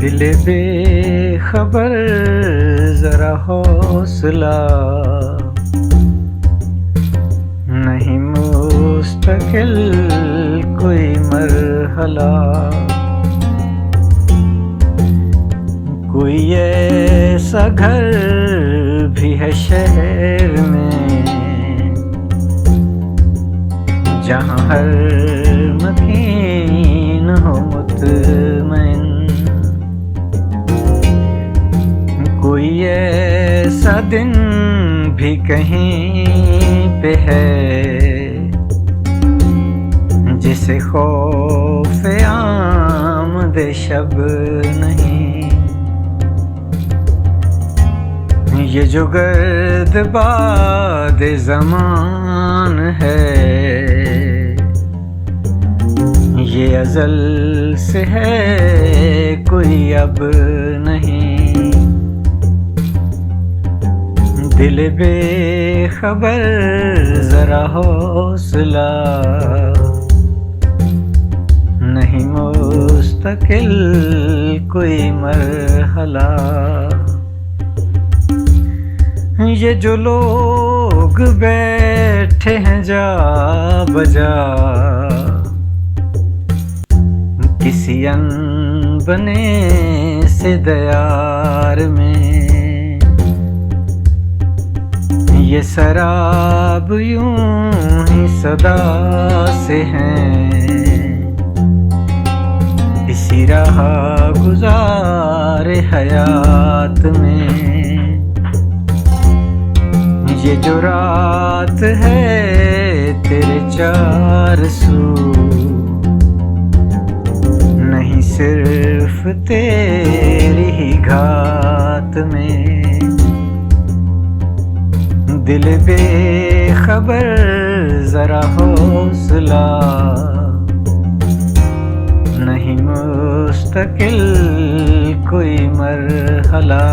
दिल बेखबर जरा हौसला नहीं, मुस्तकिल कोई मरहला, कोई ऐसा घर भी है शहर में जहाँ हर मकीन हो मुतमइन, कोई ऐसा दिन भी कहीं पे है जिसे खौफ आमद शब नहीं। ये जो गर्द-बाद ज़मान है ये अज़ल से है, कोई अब नहीं। दिल बेखबर ज़रा हौसला नहीं, मुस्तकिल कोई मरहला। ये जो लोग बैठे हैं जा बजा किसी अनबने से दयार में, ये शराब यूं ही सदा से हैं इसी राह गुज़ार हयात में। ये जो रात है तेरे चार सू नहीं, सिर्फ तेरी ही घात में। दिल बेखबर जरा हौसला नहीं, मुस्तकिल कोई मरहला।